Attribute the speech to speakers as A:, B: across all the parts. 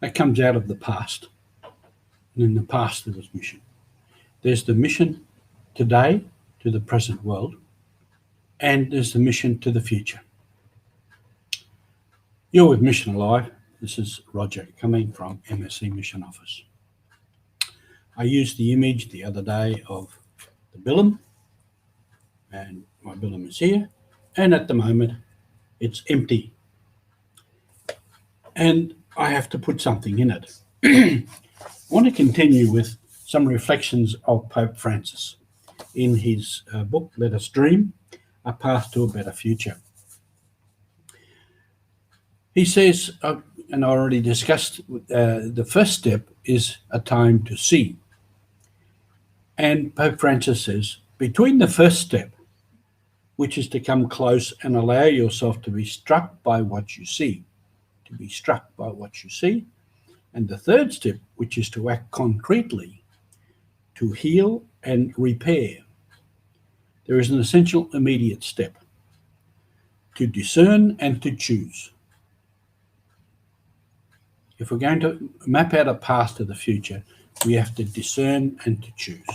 A: that comes out of the past. And in the past there was mission. There's the mission today to the present world, and there's the mission to the future. You're with Mission Alive. This is Roger coming from MSC Mission Office. I used the image the other day of the Bilum, and my Bilum is here, and at the moment it's empty. And I have to put something in it. I want to continue with some reflections of Pope Francis in his book, Let Us Dream, A Path to a Better Future. He says, and I already discussed, the first step is a time to see. And Pope Francis says, between the first step, which is to come close and allow yourself to be struck by what you see, and the third step, which is to act concretely, to heal and repair, there is an essential immediate step, to discern and to choose. If we're going to map out a path to the future, we have to discern and to choose.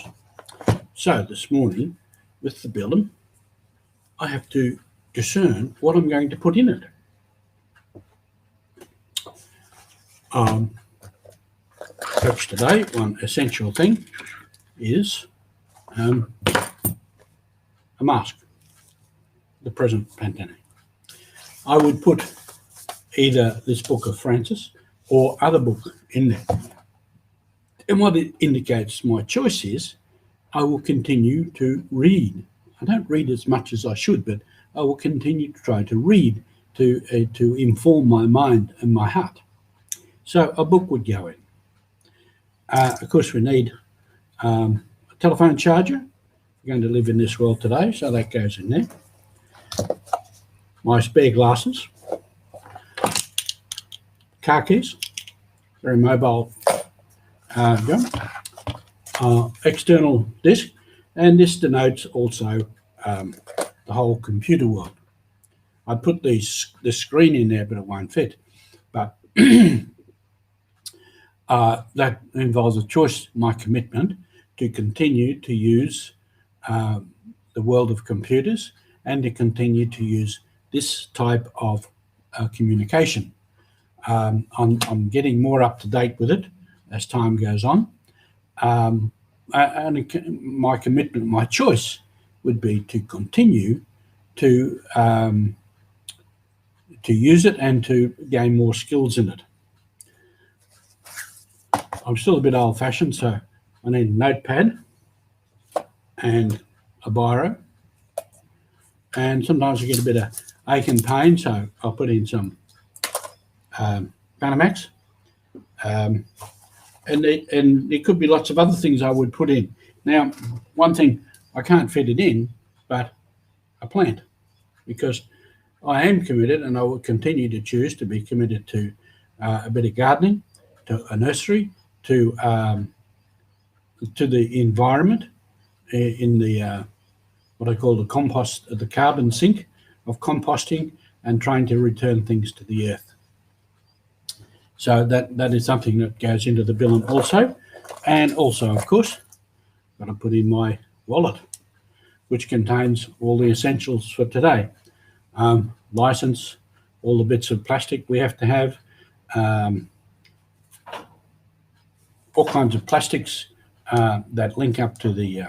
A: So this morning, with the Bilum, I have to discern what I'm going to put in it. Perhaps today, one essential thing is a mask, the present pandemic. I would put either this book of Francis or other book in there. And what it indicates my choice is I will continue to read. I don't read as much as I should, but I will continue to try to read to inform my mind and my heart. So a book would go in. Of course, we need a telephone charger. We're going to live in this world today, so that goes in there. My spare glasses. Car keys, very mobile gun, external disk, and this denotes also the whole computer world. I put the screen in there, but it won't fit. But that involves a choice, my commitment to continue to use the world of computers and to continue to use this type of communication. I'm getting more up to date with it as time goes on. And my commitment, my choice would be to continue to use it and to gain more skills in it. I'm still a bit old-fashioned, so I need a notepad and a biro. And sometimes I get a bit of ache and pain, so I'll put in some Panamax. And there could be lots of other things I would put in. Now, one thing, I can't fit it in, but a plant, because I am committed and I will continue to choose to be committed to a bit of gardening, to a nursery, to the environment, in the what I call the compost, the carbon sink of composting and trying to return things to the earth. So that is something that goes into the Bilum also. And also, of course, got to put in my wallet, which contains all the essentials for today. License, all the bits of plastic we have to have, all kinds of plastics that link up to the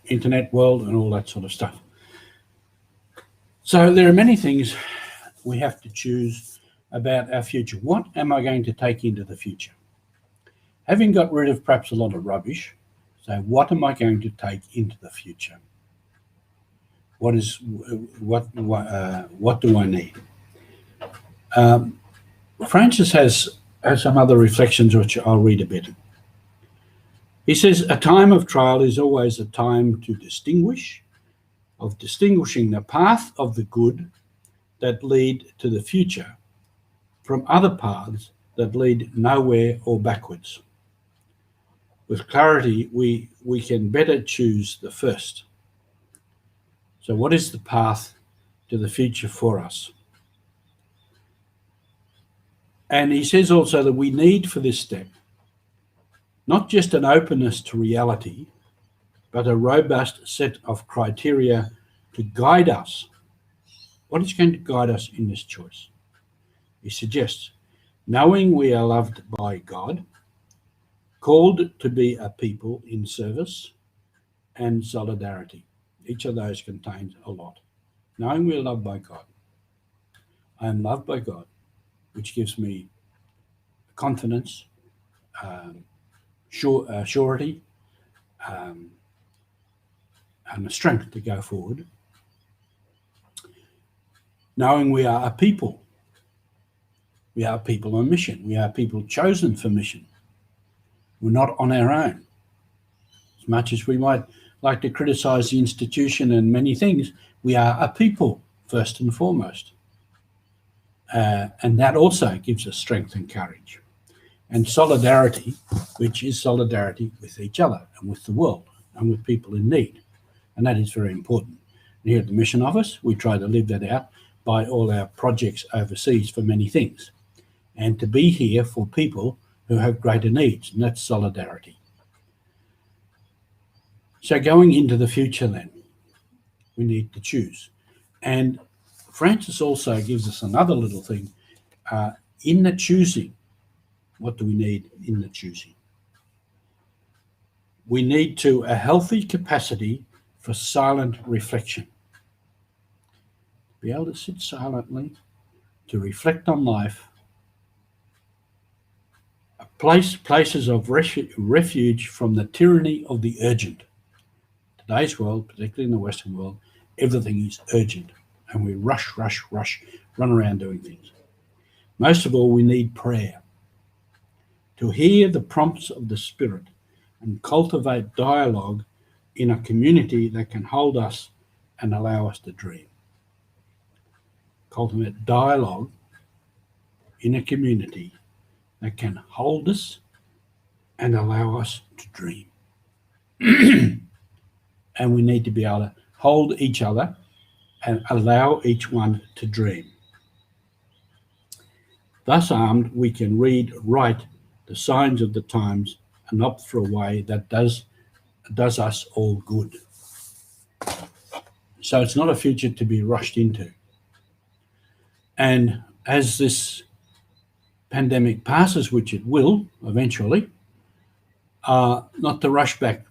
A: internet world and all that sort of stuff. So there are many things we have to choose about our future. What am I going to take into the future? Having got rid of perhaps a lot of rubbish, so what am I going to take into the future? What do I need? Francis has some other reflections which I'll read a bit. He says, a time of trial is always a time to distinguishing the path of the good that lead to the future from other paths that lead nowhere or backwards. With clarity, we can better choose the first. So what is the path to the future for us? And he says also that we need for this step not just an openness to reality, but a robust set of criteria to guide us. What is going to guide us in this choice? He suggests knowing we are loved by God, called to be a people in service, and solidarity. Each of those contains a lot. Knowing we are loved by God. I am loved by God, which gives me confidence, surety, and the strength to go forward. Knowing we are a people. We are people on mission. We are people chosen for mission. We're not on our own. As much as we might like to criticize the institution and many things, we are a people first and foremost. And that also gives us strength and courage. And solidarity, which is solidarity with each other and with the world and with people in need. And that is very important. And here at the Mission Office, we try to live that out by all our projects overseas for many things. And to be here for people who have greater needs, and that's solidarity. So going into the future then, we need to choose. And Francis also gives us another little thing. In the choosing, what do we need in the choosing? We need a healthy capacity for silent reflection. Be able to sit silently, to reflect on life, places of refuge from the tyranny of the urgent. Today's world, particularly in the Western world, everything is urgent, and we rush, run around doing things. Most of all, we need prayer. To hear the prompts of the Spirit and cultivate dialogue in a community that can hold us and allow us to dream. Cultivate dialogue in a community that can hold us and allow us to dream. And we need to be able to hold each other and allow each one to dream. Thus armed, we can read right the signs of the times and opt for a way that does us all good. So it's not a future to be rushed into. And as this pandemic passes, which it will eventually, not to rush back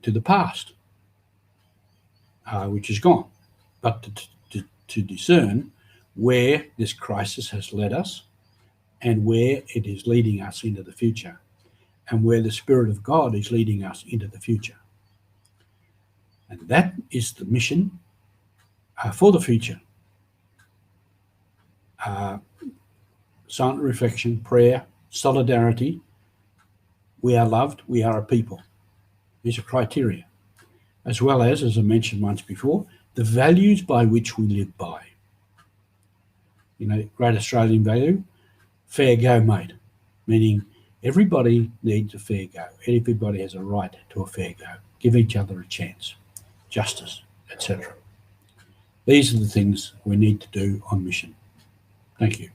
A: to the past, which is gone, but to discern where this crisis has led us and where it is leading us into the future, and where the Spirit of God is leading us into the future. And that is the mission for the future. Silent reflection, prayer, solidarity. We are loved, we are a people. These are criteria. As well as I mentioned once before, the values by which we live by. Great Australian value, fair go, mate. Meaning everybody needs a fair go. Everybody has a right to a fair go. Give each other a chance. Justice, etc. These are the things we need to do on mission. Thank you.